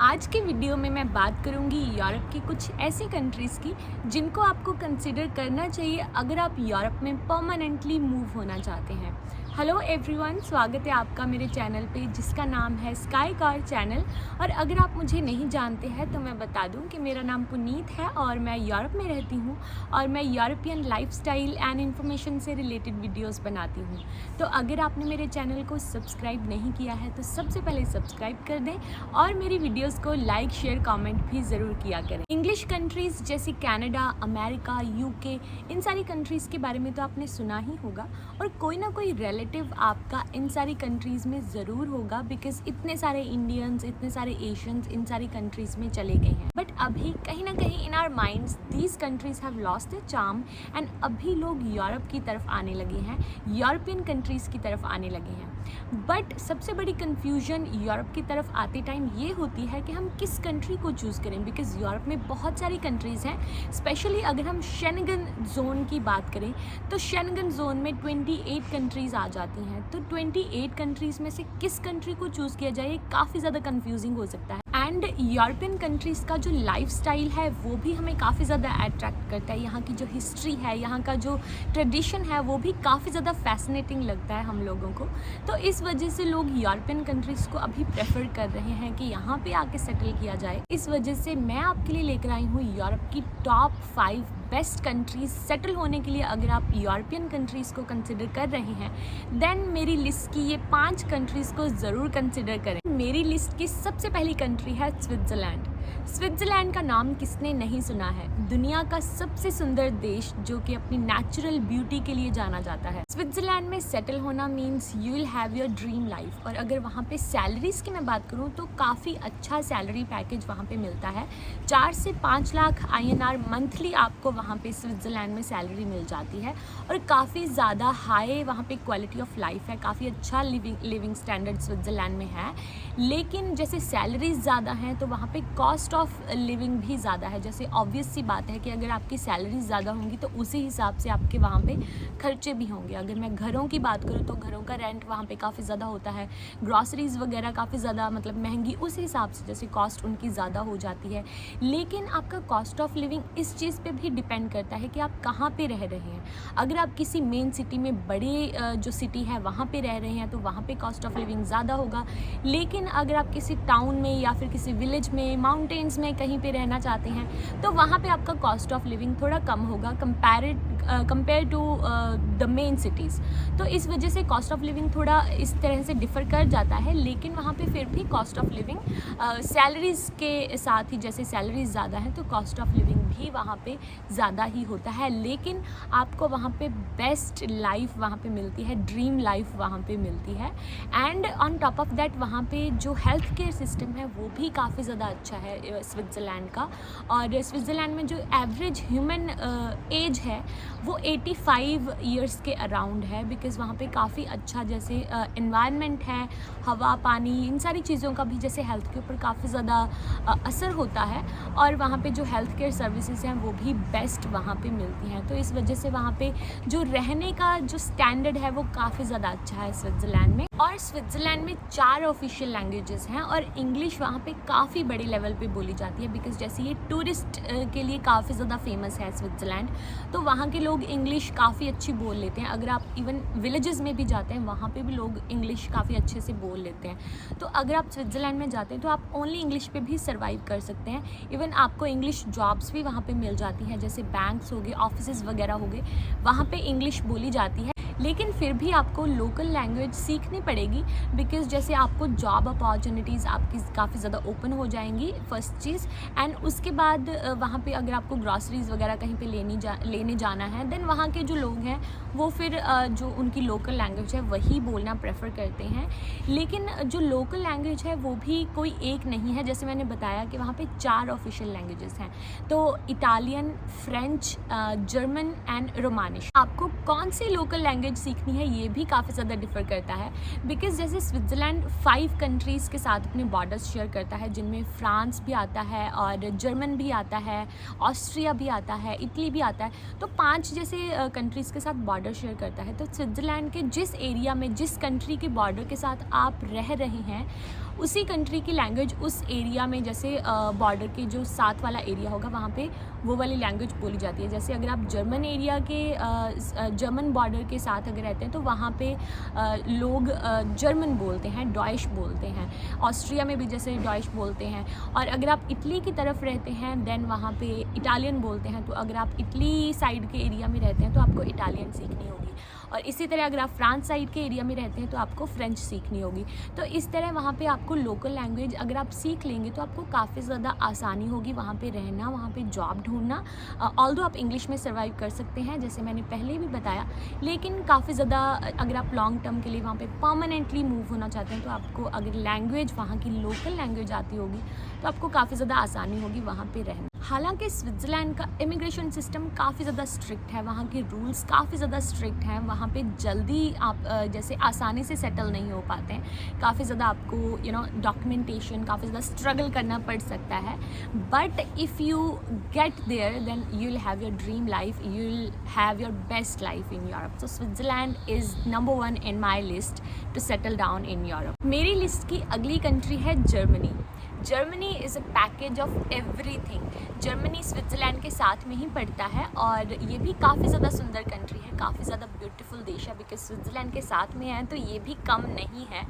आज के वीडियो में मैं बात करूंगी यूरोप की कुछ ऐसी कंट्रीज़ की जिनको आपको कंसिडर करना चाहिए अगर आप यूरोप में परमानेंटली मूव होना चाहते हैं। हेलो एवरीवन, स्वागत है आपका मेरे चैनल पे जिसका नाम है स्काई कार चैनल। और अगर आप मुझे नहीं जानते हैं तो मैं बता दूं कि मेरा नाम पुनीत है और मैं यूरोप में रहती हूं और मैं यूरोपियन लाइफस्टाइल एंड इन्फॉर्मेशन से रिलेटेड वीडियोस बनाती हूं। तो अगर आपने मेरे चैनल को सब्सक्राइब नहीं किया है तो सबसे पहले सब्सक्राइब कर दें और मेरी वीडियोस को लाइक शेयर कमेंट भी ज़रूर किया करें। इंग्लिश कंट्रीज़ जैसे कनाडा, अमेरिका, यूके, इन सारी कंट्रीज़ के बारे में तो आपने सुना ही होगा और कोई ना कोई रिलेटिव आपका इन सारी कंट्रीज़ में ज़रूर होगा, बिकॉज इतने सारे इंडियंस, इतने सारे एशियंस इन सारी कंट्रीज़ में चले गए हैं। बट अभी कहीं ना कहीं in our minds these countries have lost the charm and अभी लोग यूरोप की तरफ आने लगे हैं, यूरोपियन कंट्रीज़ की तरफ आने लगे हैं। बट सबसे बड़ी कन्फ्यूजन यूरोप की तरफ आते टाइम ये होती है कि हम किस कंट्री को चूज़ करें, बिकॉज यूरोप में बहुत सारी कंट्रीज़ हैं। स्पेशली अगर हम शेंगन जोन की बात करें तो शेंगन जोन में 28 कंट्रीज़ आ जाती हैं। तो 28 कंट्रीज़ में से किस कंट्री को चूज़ किया जाए, ये काफ़ी ज़्यादा कन्फ्यूजिंग हो सकता है। एंड यूरोपियन कंट्रीज़ का जो लाइफस्टाइल है वो भी हमें काफ़ी ज़्यादा अट्रैक्ट करता है। यहाँ की जो हिस्ट्री है, यहाँ का जो ट्रेडिशन है वो भी काफ़ी ज़्यादा फैसिनेटिंग लगता है हम लोगों को। तो इस वजह से लोग यूरोपियन कंट्रीज़ को अभी प्रेफर कर रहे हैं कि यहाँ पे आके सेटल किया जाए। इस वजह से मैं आपके लिए लेकर आई हूँ यूरोप की टॉप 5 बेस्ट कंट्रीज़ सेटल होने के लिए। अगर आप यूरोपियन कंट्रीज़ को कंसिडर कर रहे हैं देन मेरी लिस्ट की ये 5 कंट्रीज़ को ज़रूर कंसिडर करें। मेरी लिस्ट की सबसे पहली कंट्री है स्विट्ज़रलैंड। स्विट्ज़रलैंड का नाम किसने नहीं सुना है, दुनिया का सबसे सुंदर देश जो कि अपनी नेचुरल ब्यूटी के लिए जाना जाता है। स्विट्ज़रलैंड में सेटल होना means you will have your dream life. और अगर वहाँ पे सैलरीज़ की मैं बात करूँ तो काफ़ी अच्छा सैलरी पैकेज वहाँ पे मिलता है। 4 से 5 लाख INR मंथली आपको वहाँ पे स्विट्ज़रलैंड में सैलरी मिल जाती है और काफ़ी ज़्यादा हाई वहाँ पे क्वालिटी ऑफ लाइफ है, काफ़ी अच्छा लिविंग स्टैंडर्ड स्विट्ज़रलैंड में है। लेकिन जैसे सैलरीज ज़्यादा हैं तो वहाँ पे कॉस्ट ऑफ लिविंग भी ज़्यादा है। जैसे ऑब्वियस सी बात है कि अगर आपकी सैलरी ज़्यादा होंगी तो उसी हिसाब से आपके वहाँ पे खर्चे भी होंगे। अगर मैं घरों की बात करूँ तो घरों का रेंट वहाँ पे काफ़ी ज़्यादा होता है, ग्रॉसरीज़ वगैरह काफ़ी ज़्यादा मतलब महंगी, उस हिसाब से जैसे कॉस्ट उनकी ज़्यादा हो जाती है। लेकिन आपका कॉस्ट ऑफ लिविंग इस चीज़ पे भी डिपेंड करता है कि आप कहाँ पे रह रहे हैं। अगर आप किसी मेन सिटी में, बड़े जो सिटी है वहाँ पे रह रहे हैं तो वहाँ पे कॉस्ट ऑफ लिविंग ज़्यादा होगा। लेकिन अगर आप किसी टाउन में या फिर किसी विलेज में, माउंटेन्स में कहीं पे रहना चाहते हैं तो वहाँ पे आपका कॉस्ट ऑफ लिविंग थोड़ा कम होगा compare to the main cities. तो इस वजह से कॉस्ट ऑफ लिविंग थोड़ा इस तरह से डिफ़र कर जाता है। लेकिन वहाँ पे फिर भी कॉस्ट ऑफ लिविंग सैलरीज़ के साथ ही, जैसे सैलरीज ज़्यादा है तो कॉस्ट ऑफ लिविंग भी वहाँ पे ज़्यादा ही होता है। लेकिन आपको वहाँ पे बेस्ट लाइफ वहाँ पे मिलती है, ड्रीम लाइफ वहाँ पे मिलती है। And on top of that वहाँ पे जो हेल्थ केयर सिस्टम है वो भी काफ़ी ज़्यादा अच्छा है स्विट्ज़रलैंड का। और स्विट्ज़रलैंड में जो एवरेज ह्यूमन एज है वो 85 ईयर्स के अराउंड है, बिकॉज़ वहाँ पे काफ़ी अच्छा जैसे एनवायरनमेंट है, हवा, पानी, इन सारी चीज़ों का भी जैसे हेल्थ के ऊपर काफ़ी ज़्यादा असर होता है। और वहाँ पे जो हेल्थ केयर सर्विसेज हैं वो भी बेस्ट वहाँ पे मिलती हैं। तो इस वजह से वहाँ पे जो रहने का जो स्टैंडर्ड है वो काफ़ी ज़्यादा अच्छा है स्विट्ज़रलैंड में। और स्विट्ज़रलैंड में 4 ऑफिशियल लैंग्वेजेस हैं और इंग्लिश वहाँ पे काफ़ी बड़े लेवल पे बोली जाती है, बिकॉज़ जैसे ये टूरिस्ट के लिए काफ़ी ज़्यादा फेमस है स्विट्ज़रलैंड। तो वहाँ के लोग इंग्लिश काफ़ी अच्छी बोल लेते हैं। अगर आप इवन विलेजेस में भी जाते हैं वहाँ पे भी लोग इंग्लिश काफ़ी अच्छे से बोल लेते हैं। तो अगर आप स्विट्ज़रलैंड में जाते हैं तो आप ओनली इंग्लिश पे भी सर्वाइव कर सकते हैं। इवन आपको इंग्लिश जॉब्स भी वहाँ पे मिल जाती हैं, जैसे बैंक्स हो गए, ऑफिसेज़ वगैरह हो गए, वहाँ पे इंग्लिश बोली जाती है। लेकिन फिर भी आपको लोकल लैंग्वेज सीखनी पड़ेगी, बिकॉज़ जैसे आपको जॉब अपॉर्चुनिटीज़ आपकी काफ़ी ज़्यादा ओपन हो जाएंगी, फर्स्ट चीज़। एंड उसके बाद वहाँ पे अगर आपको ग्रॉसरीज़ वगैरह कहीं पे लेने जाना है देन वहाँ के जो लोग हैं वो फिर जो उनकी लोकल लैंग्वेज है वही बोलना प्रेफर करते हैं। लेकिन जो लोकल लैंग्वेज है वो भी कोई एक नहीं है। जैसे मैंने बताया कि वहाँ पे 4 ऑफिशियल लैंग्वेजेस हैं, तो इटालियन, फ्रेंच, जर्मन एंड रोमानिश। आपको कौन सी लोकल लैंग्वेज सीखनी है ये भी काफ़ी ज़्यादा डिफ़र करता है, बिकॉज़ जैसे स्विट्ज़रलैंड 5 कंट्रीज़ के साथ अपने बॉर्डर्स शेयर करता है, जिनमें फ्रांस भी आता है और जर्मन भी आता है, ऑस्ट्रिया भी आता है, इटली भी आता है। तो 5 जैसे कंट्रीज़ के साथ बॉर्डर शेयर करता है। तो स्विट्ज़रलैंड के जिस एरिया में, जिस कंट्री के बॉर्डर के साथ आप रह रहे हैं उसी कंट्री की लैंग्वेज उस एरिया में, जैसे बॉर्डर के जो साथ वाला एरिया होगा वहाँ पे वो वाली लैंग्वेज बोली जाती है। जैसे अगर आप जर्मन एरिया के जर्मन बॉर्डर के साथ अगर रहते हैं तो वहाँ पे लोग जर्मन बोलते हैं, डॉइश बोलते हैं। ऑस्ट्रिया में भी जैसे डॉइश बोलते हैं। और अगर आप इटली की तरफ रहते हैं देन वहाँ पे इटालियन बोलते हैं। तो अगर आप इटली साइड के एरिया में रहते हैं तो आपको इटालियन सीखनी होगी। और इसी तरह अगर आप फ्रांस साइड के एरिया में रहते हैं तो आपको फ्रेंच सीखनी होगी। तो इस तरह वहाँ पे आपको लोकल लैंग्वेज अगर आप सीख लेंगे तो आपको काफ़ी ज़्यादा आसानी होगी वहाँ पे रहना, वहाँ पे जॉब ढूंढना। ऑल्दो आप इंग्लिश में सर्वाइव कर सकते हैं जैसे मैंने पहले भी बताया, लेकिन काफ़ी ज़्यादा अगर आप लॉन्ग टर्म के लिए वहाँ पे परमानेंटली मूव होना चाहते हैं तो आपको अगर लैंग्वेज वहाँ की लोकल लैंग्वेज आती होगी तो आपको काफ़ी ज़्यादा आसानी होगी वहाँ पे रहना। हालांकि स्विट्ज़रलैंड का इमिग्रेशन सिस्टम काफ़ी ज़्यादा स्ट्रिक्ट है, वहाँ के रूल्स काफ़ी ज़्यादा स्ट्रिक्ट हैं। वहाँ पे जल्दी आप जैसे आसानी से सेटल नहीं हो पाते हैं। काफ़ी ज़्यादा आपको डॉक्यूमेंटेशन काफ़ी ज़्यादा स्ट्रगल करना पड़ सकता है। But if you get there then you will have your dream life, you will have your best life in Europe. So Switzerland is number 1 in my list to settle down in Europe. मेरी list की अगली country है Germany. Germany is a package of everything. Germany Switzerland के साथ में ही पड़ता है और ये भी काफ़ी ज़्यादा सुंदर कंट्री है, काफ़ी ज़्यादा ब्यूटीफुल देश है। बिकॉज स्विट्ज़रलैंड के साथ में है तो ये भी कम नहीं है।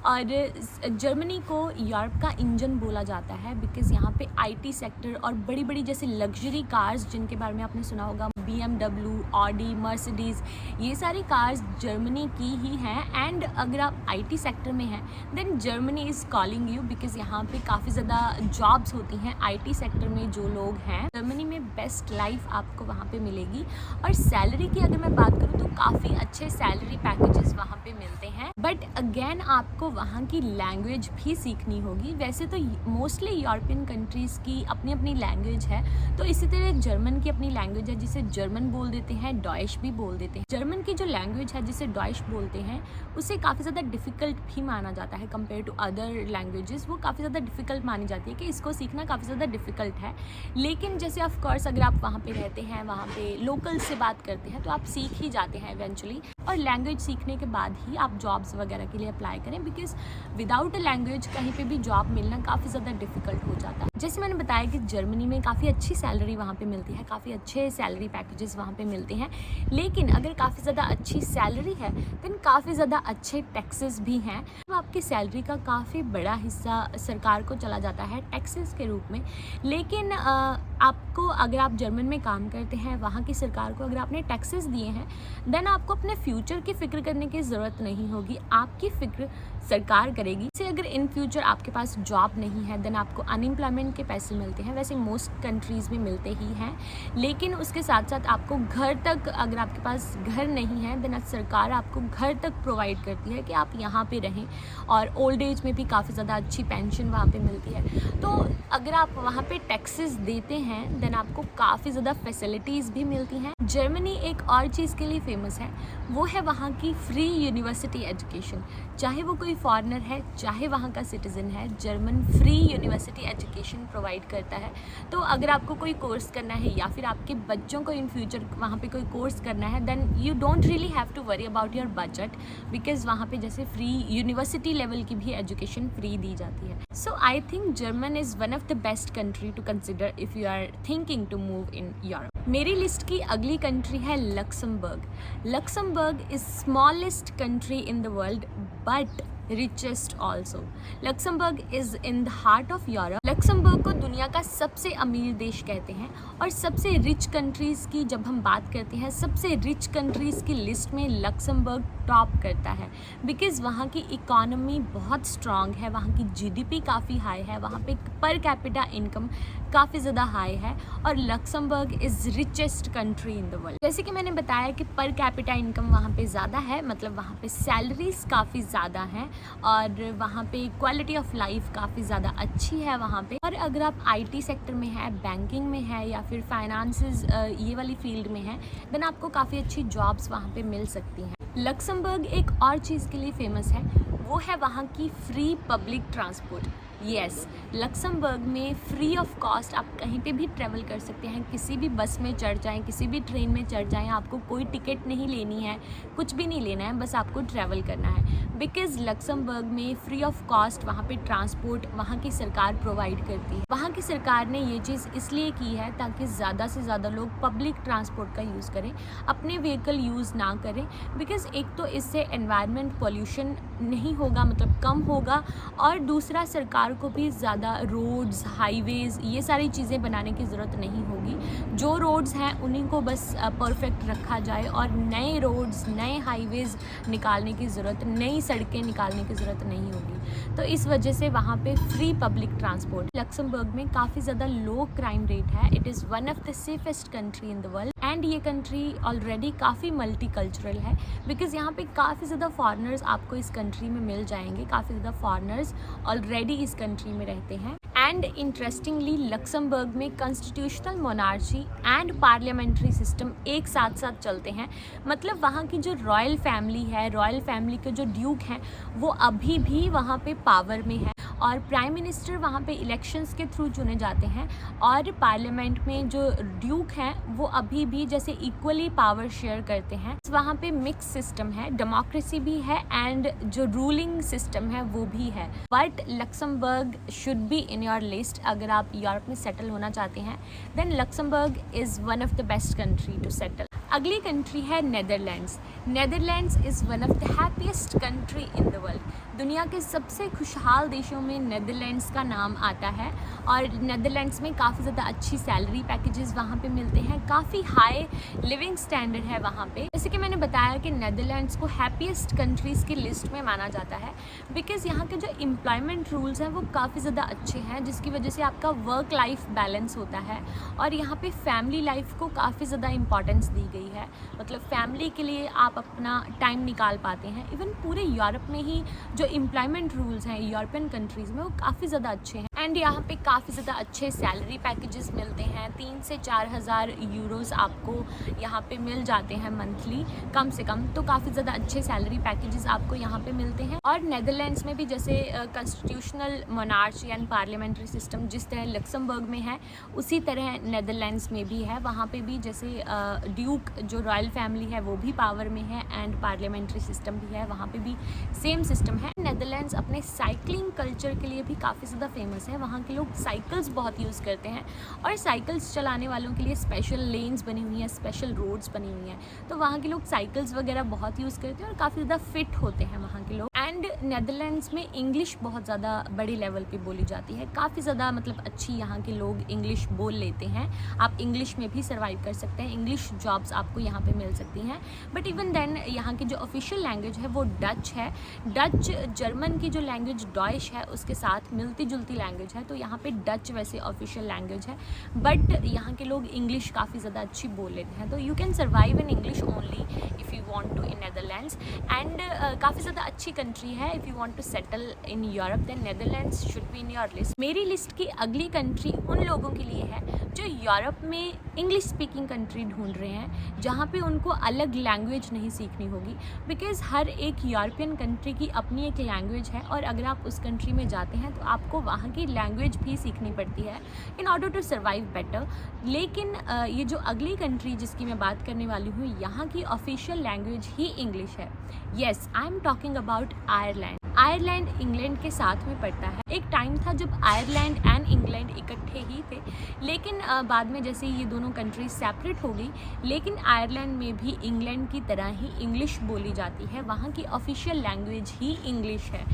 और जर्मनी को यूरोप का इंजन बोला जाता है बिकॉज़ यहाँ पे आईटी सेक्टर और बड़ी बड़ी जैसे लग्जरी कार्स जिनके बारे में आपने सुना होगा, BMW, ऑडी, मर्सिडीज़, ये सारी कार्स जर्मनी की ही हैं। एंड अगर आप आईटी सेक्टर में हैं then Germany is calling you because यहाँ पे काफ़ी ज़्यादा जॉब्स होती हैं आईटी सेक्टर में। जो लोग हैं जर्मनी में बेस्ट लाइफ आपको वहाँ पे मिलेगी। और सैलरी की अगर मैं बात करूँ तो काफ़ी अच्छे सैलरी पैकेजेस वहाँ पे मिलते हैं। बट अगेन आपको वहाँ की लैंग्वेज भी सीखनी होगी। वैसे तो मोस्टली यूरोपियन कंट्रीज़ की अपनी अपनी लैंग्वेज है, तो इसी तरह जर्मन की अपनी लैंग्वेज है जिसे जर्मन बोल देते हैं, डॉइश भी बोल देते हैं। जर्मन की जो लैंग्वेज है जिसे डॉइश बोलते हैं उसे काफ़ी ज़्यादा डिफ़िकल्ट भी माना जाता है कंपेयर टू अदर लैंग्वेजेस। वो काफ़ी ज़्यादा डिफ़िकल्ट मानी जाती है कि इसको सीखना काफ़ी ज़्यादा डिफ़िकल्ट है। लेकिन जैसे ऑफ कोर्स अगर आप वहाँ पे रहते हैं, वहाँ पे लोकल से बात करते हैं तो आप सीख ही जाते हैं इवेंचुअली। और लैंग्वेज सीखने के बाद ही आप जॉब्स वगैरह के लिए अप्लाई करें बिकॉज विदाउट अ लैंग्वेज कहीं पे भी जॉब मिलना काफ़ी ज़्यादा डिफ़िकल्ट हो जाता है। जैसे मैंने बताया कि जर्मनी में काफ़ी अच्छी सैलरी वहाँ पे मिलती है, काफ़ी अच्छे सैलरी पैकेजेस वहाँ पे मिलते हैं। लेकिन अगर काफ़ी ज़्यादा अच्छी सैलरी है देन काफ़ी ज़्यादा अच्छे टैक्सेस भी हैं। तो आपकी सैलरी का काफ़ी बड़ा हिस्सा सरकार को चला जाता है टैक्सेस के रूप में। लेकिन आपको अगर आप जर्मन में काम करते हैं, वहाँ की सरकार को अगर आपने टैक्सेस दिए हैं देन आपको अपने फ्यूचर की फ़िक्र करने की ज़रूरत नहीं होगी, आपकी फ़िक्र सरकार करेगी। जैसे अगर इन फ्यूचर आपके पास जॉब नहीं है देन आपको अनएम्प्लॉयमेंट के पैसे मिलते हैं, वैसे मोस्ट कंट्रीज़ में मिलते ही हैं। लेकिन उसके साथ साथ आपको घर तक, अगर आपके पास घर नहीं है देन सरकार आपको घर तक प्रोवाइड करती है कि आप यहाँ पे रहें। और ओल्ड एज में भी काफ़ी ज़्यादा अच्छी पेंशन वहाँ पे मिलती है। तो अगर आप वहाँ पे टैक्सेस देते हैं देन आपको काफ़ी ज़्यादा फैसिलिटीज़ भी मिलती हैं। जर्मनी एक और चीज़ के लिए फेमस है, वो है वहाँ की फ्री यूनिवर्सिटी एजुकेशन। चाहे वो कोई फॉरेनर है चाहे वहाँ का सिटीज़न है, German free university education provide करता है। तो अगर आपको कोई कोर्स करना है या फिर आपके बच्चों को इन फ्यूचर वहाँ पे कोई कोर्स करना है then you don't really have to worry about your budget because वहाँ पे जैसे फ्री यूनिवर्सिटी लेवल की भी एजुकेशन फ्री दी जाती है। So I think German is one of the best country to consider if you are thinking to move in Europe. मेरी list की अगली कंट्री है Luxembourg. Luxembourg is smallest country in the world but richest also. Luxembourg is in the heart of Europe. लक्समबर्ग को दुनिया का सबसे अमीर देश कहते हैं और सबसे रिच कंट्रीज़ की जब हम बात करते हैं, सबसे रिच कंट्रीज़ की लिस्ट में लक्समबर्ग टॉप करता है बिकॉज़ वहाँ की इकॉनमी बहुत स्ट्रॉन्ग है, वहाँ की जीडीपी काफ़ी हाई है, वहाँ पे पर कैपिटा इनकम काफ़ी ज़्यादा हाई है और Luxembourg is richest country in the world. जैसे कि मैंने बताया कि पर कैपिटा इनकम वहाँ पे ज़्यादा है, मतलब वहाँ पे सैलरीज काफ़ी ज़्यादा हैं और वहाँ पे क्वालिटी ऑफ लाइफ काफ़ी ज़्यादा अच्छी है वहाँ पे। और अगर आप आईटी सेक्टर में है, बैंकिंग में है या फिर फाइनेंसेस ये वाली फील्ड में है देन आपको काफ़ी अच्छी जॉब्स वहाँ पे मिल सकती हैं। लक्समबर्ग एक और चीज़ के लिए फेमस है, वो है वहाँ की free public transport. Yes, Luxembourg में फ्री ऑफ कॉस्ट आप कहीं पे भी ट्रैवल कर सकते हैं। किसी भी बस में चढ़ जाएं, किसी भी ट्रेन में चढ़ जाएं, आपको कोई टिकट नहीं लेनी है, कुछ भी नहीं लेना है, बस आपको ट्रैवल करना है। बिकॉज़ लक्समबर्ग में फ्री ऑफ कॉस्ट वहाँ पे ट्रांसपोर्ट वहाँ की सरकार प्रोवाइड करती है। वहाँ की सरकार ने ये चीज़ इसलिए की है ताकि ज़्यादा से ज़्यादा लोग पब्लिक ट्रांसपोर्ट का यूज़ करें, अपने व्हीकल यूज़ ना करें। बिकॉज़ एक तो इससे एनवायरनमेंट पॉल्यूशन नहीं होगा, मतलब कम होगा, और दूसरा सरकार को भी ज़्यादा रोड्स, हाईवेज़, ये सारी चीज़ें बनाने की ज़रूरत नहीं होगी। जो रोड्स हैं उन्हीं को बस परफेक्ट रखा जाए और नए रोड्स, नए हाईवेज़ निकालने की ज़रूरत, नई सड़कें निकालने की ज़रूरत नहीं होगी। तो इस वजह से वहाँ पे फ्री पब्लिक ट्रांसपोर्ट। लक्समबर्ग में काफ़ी ज़्यादा लो क्राइम रेट है। It is one of the safest country in the world and ये कंट्री ऑलरेडी काफ़ी मल्टी कल्चरल है। बिकॉज़ यहाँ पे काफ़ी ज़्यादा फॉरेनर्स आपको इस कंट्री में मिल जाएंगे। काफ़ी ज़्यादा फॉरेनर्स ऑलरेडी इस कंट्री में रहते हैं। एंड इंटरेस्टिंगली लक्समबर्ग में constitutional monarchy and parliamentary system एक साथ साथ चलते हैं। मतलब वहाँ की जो रॉयल फैमिली है, रॉयल फैमिली के जो ड्यूक हैं, वो अभी भी वहाँ पे पावर में है और प्राइम मिनिस्टर वहाँ पे इलेक्शंस के थ्रू चुने जाते हैं। और पार्लियामेंट में जो ड्यूक हैं वो अभी भी जैसे इक्वली पावर शेयर करते हैं। वहाँ पे मिक्स सिस्टम है, डेमोक्रेसी भी है एंड जो रूलिंग सिस्टम है वो भी है। But Luxembourg should be in your list. अगर आप यूरोप में सेटल होना चाहते हैं then Luxembourg is one of the best country to settle. अगली कंट्री है Netherlands. Netherlands is one of the happiest country in the world. दुनिया के सबसे खुशहाल देशों में नेदरलैंड्स का नाम आता है और नेदरलैंड्स में काफ़ी ज़्यादा अच्छी सैलरी पैकेजेस वहाँ पे मिलते हैं, काफ़ी हाई लिविंग स्टैंडर्ड है वहाँ पे। जैसे कि मैंने बताया कि नेदरलैंड्स को हैप्पीएस्ट कंट्रीज़ की लिस्ट में माना जाता है बिकॉज़ यहाँ के जो एम्प्लॉयमेंट रूल्स हैं वो काफ़ी ज़्यादा अच्छे हैं, जिसकी वजह से आपका वर्क लाइफ बैलेंस होता है और यहाँ पे फैमिली लाइफ को काफ़ी ज़्यादा इंपॉर्टेंस दी गई है। मतलब फैमिली के लिए आप अपना टाइम निकाल पाते हैं। इवन पूरे यूरोप में ही जो एम्प्लॉयमेंट रूल्स हैं यूरोपियन कंट्रीज़ में वो काफ़ी ज़्यादा अच्छे हैं एंड यहाँ पे काफ़ी ज़्यादा अच्छे सैलरी पैकेजेस मिलते हैं। 3 से 4 हज़ार यूरोज़ आपको यहाँ पे मिल जाते हैं मंथली कम से कम। तो काफ़ी ज़्यादा अच्छे सैलरी पैकेजेस आपको यहाँ पे मिलते हैं। और नेदरलैंड्स में भी जैसे constitutional monarchy and parliamentary system जिस तरह लक्समबर्ग में है उसी तरह नेदरलैंड्स में भी है। वहाँ पे भी जैसे ड्यूक जो रॉयल फैमिली है वो भी पावर में है एंड पार्लियामेंट्री सिस्टम भी है, वहाँ पे भी सेम सिस्टम है। नेदरलैंड्स अपने साइकिलिंग कल्चर के लिए भी काफ़ी ज़्यादा फेमस है। वहाँ के लोग साइकिल्स बहुत यूज़ करते हैं और साइकिल्स चलाने वालों के लिए स्पेशल लेन्स बनी हुई हैं, स्पेशल रोड्स बनी हुई हैं। तो वहाँ के लोग साइकिल्स वगैरह बहुत यूज़ करते हैं और काफ़ी ज़्यादा फिट होते हैं वहाँ के लोग। एंड नेदरलैंड्स में इंग्लिश बहुत ज़्यादा बड़े लेवल पे बोली जाती है। काफ़ी ज़्यादा मतलब अच्छी यहाँ के लोग इंग्लिश बोल लेते हैं। आप इंग्लिश में भी सर्वाइव कर सकते हैं, इंग्लिश जॉब्स आपको यहाँ पे मिल सकती हैं। बट इवन देन यहाँ की जो ऑफिशियल लैंग्वेज है वो डच है। डच जर्मन की जो लैंग्वेज डॉइश है उसके साथ मिलती जुलती लैंग्वेज है, तो यहाँ पे डच वैसे ऑफिशियल लैंग्वेज है। बट यहाँ के लोग इंग्लिश काफ़ी ज़्यादा अच्छी बोल लेते हैं। तो you can survive in English only if you want to in Netherlands and काफ़ी ज़्यादा अच्छी कंट्री है। If you want to settle in Europe then Netherlands should be in your list. मेरी लिस्ट की अगली कंट्री उन लोगों के लिए है जो यूरोप में इंग्लिश स्पीकिंग कंट्री ढूंढ रहे हैं जहाँ पे उनको अलग लैंग्वेज नहीं सीखनी होगी। बिकॉज़ हर एक यूरोपियन कंट्री की अपनी एक लैंग्वेज है और अगर आप उस कंट्री में जाते हैं तो आपको वहाँ की लैंग्वेज भी सीखनी पड़ती है in order to survive better. लेकिन ये जो अगली कंट्री जिसकी मैं बात करने वाली हूँ यहाँ की ऑफिशियल लैंग्वेज ही इंग्लिश है। Yes, I am talking about Ireland. Ireland England के साथ में पड़ता है। एक टाइम था जब आयरलैंड एंड इंग्लैंड इकट्ठे ही थे, लेकिन बाद में जैसे ये दोनों कंट्रीज सेपरेट हो गई, लेकिन आयरलैंड में भी इंग्लैंड की तरह ही इंग्लिश बोली जाती है। वहाँ की ऑफिशियल लैंग्वेज ही इंग्लिश है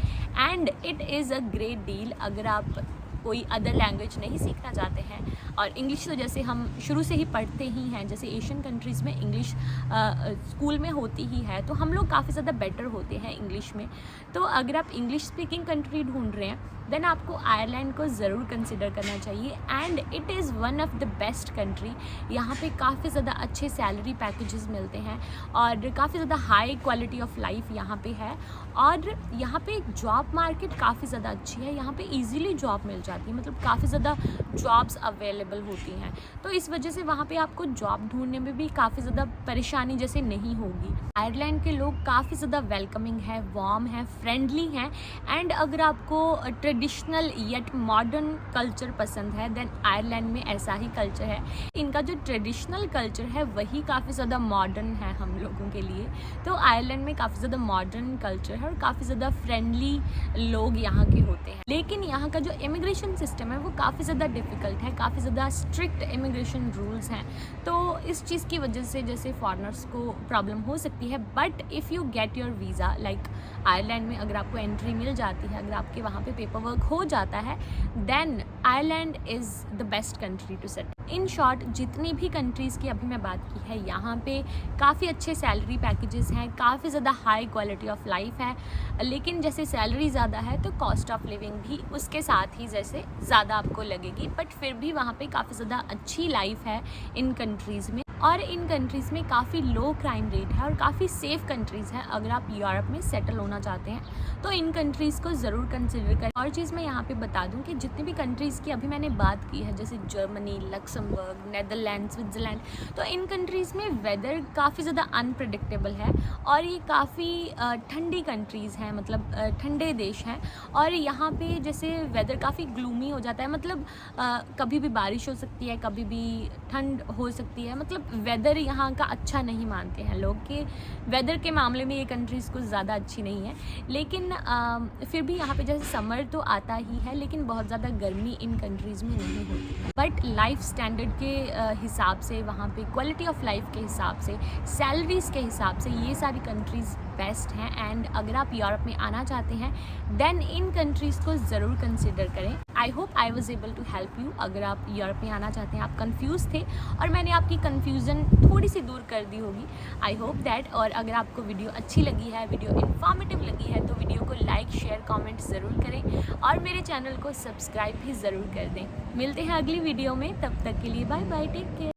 and it is a great deal अगर आप कोई अदर लैंग्वेज नहीं सीखना चाहते हैं। और इंग्लिश तो जैसे हम शुरू से ही पढ़ते ही हैं, जैसे एशियन कंट्रीज़ में इंग्लिश स्कूल में होती ही है, तो हम लोग काफ़ी ज़्यादा बेटर होते हैं इंग्लिश में। तो अगर आप इंग्लिश स्पीकिंग कंट्री ढूंढ रहे हैं देन आपको आयरलैंड को ज़रूर कंसिडर करना चाहिए and it is one of the best country. यहाँ पे काफ़ी ज़्यादा अच्छे सैलरी पैकेजेस मिलते हैं और काफ़ी ज़्यादा हाई क्वालिटी ऑफ लाइफ यहाँ पे है और यहाँ पे जॉब मार्केट काफ़ी ज़्यादा अच्छी है। यहाँ पे इजीली जॉब मिल जाती है, मतलब काफ़ी ज़्यादा जॉब्स अवेलेबल होती हैं। तो इस वजह से वहाँ पे आपको जॉब ढूंढने में भी काफ़ी ज़्यादा परेशानी जैसे नहीं होगी। आयरलैंड के लोग काफ़ी ज़्यादा वेलकमिंग है, वार्म है, फ्रेंडली हैं एंड अगर आपको ट्रेडिशनल येट मॉडर्न कल्चर पसंद है, देन आयरलैंड में ऐसा ही कल्चर है। इनका जो ट्रेडिशनल कल्चर है वही काफ़ी ज़्यादा मॉडर्न है हम लोगों के लिए। तो आयरलैंड में काफ़ी ज़्यादा मॉडर्न कल्चर है और काफ़ी ज़्यादा फ्रेंडली लोग यहाँ के होते हैं। लेकिन यहाँ का जो इमिग्रेशन सिस्टम है वो काफ़ी ज़्यादा डिफ़िकल्ट है, काफ़ी ज़्यादा स्ट्रिक्ट इमिग्रेशन रूल्स हैं। तो इस चीज़ की वजह से जैसे फॉरेनर्स को प्रॉब्लम हो सकती है, but if you get your visa, like Ireland में अगर आपको एंट्री मिल जाती है, अगर आपके वहाँ पे पेपर वर्क हो जाता है, then Ireland is the best country to settle. In short, जितनी भी कंट्रीज़ की अभी मैं बात की है, यहाँ पे काफ़ी अच्छे सैलरी पैकेजेस हैं, काफ़ी ज़्यादा हाई क्वालिटी ऑफ लाइफ है। लेकिन जैसे सैलरी ज़्यादा है तो कॉस्ट ऑफ लिविंग भी उसके साथ ही जैसे ज़्यादा आपको लगेगी, बट फिर भी वहाँ पे काफ़ी ज़्यादा अच्छी लाइफ है इन कंट्रीज़ में। और इन कंट्रीज़ में काफ़ी लो क्राइम रेट है और काफ़ी सेफ़ कंट्रीज़ हैं। अगर आप यूरोप में सेटल होना चाहते हैं तो इन कंट्रीज़ को ज़रूर कंसिडर करें। और चीज़ मैं यहाँ पे बता दूँ कि जितनी भी कंट्रीज़ की अभी मैंने बात की है, जैसे जर्मनी, लक्समबर्ग, नेदरलैंड, स्विट्ज़रलैंड, तो इन कंट्रीज़ में वेदर काफ़ी ज़्यादा अनप्रेडिक्टेबल है और ये काफ़ी ठंडी कंट्रीज़ हैं, मतलब ठंडे देश हैं। और यहाँ पे जैसे वेदर काफ़ी ग्लूमी हो जाता है, मतलब कभी भी बारिश हो सकती है, कभी भी ठंड हो सकती है, मतलब वेदर यहाँ का अच्छा नहीं मानते हैं लोग कि वेदर के मामले में ये कंट्रीज़ कुछ ज़्यादा अच्छी नहीं है। लेकिन फिर भी यहाँ पे जैसे समर तो आता ही है, लेकिन बहुत ज़्यादा गर्मी इन कंट्रीज़ में नहीं होती है। बट लाइफ स्टैंडर्ड के हिसाब से, वहाँ पे क्वालिटी ऑफ लाइफ के हिसाब से, सैलरीज़ के हिसाब से ये सारी कंट्रीज़ बेस्ट हैं। एंड अगर आप यूरोप में आना चाहते हैं देन इन कंट्रीज़ को ज़रूर कंसिडर करें। I hope I was able to help you. अगर आप यूरोप में आना चाहते हैं, आप कंफ्यूज थे और मैंने आपकी कन्फ्यूज़न थोड़ी सी दूर कर दी होगी, आई होप दैट। और अगर आपको वीडियो अच्छी लगी है, वीडियो इन्फॉर्मेटिव लगी है, तो वीडियो को लाइक, शेयर, कमेंट ज़रूर करें और मेरे चैनल को सब्सक्राइब भी ज़रूर कर दें। मिलते हैं अगली वीडियो में, तब तक के लिए बाय बाय, टेक केयर।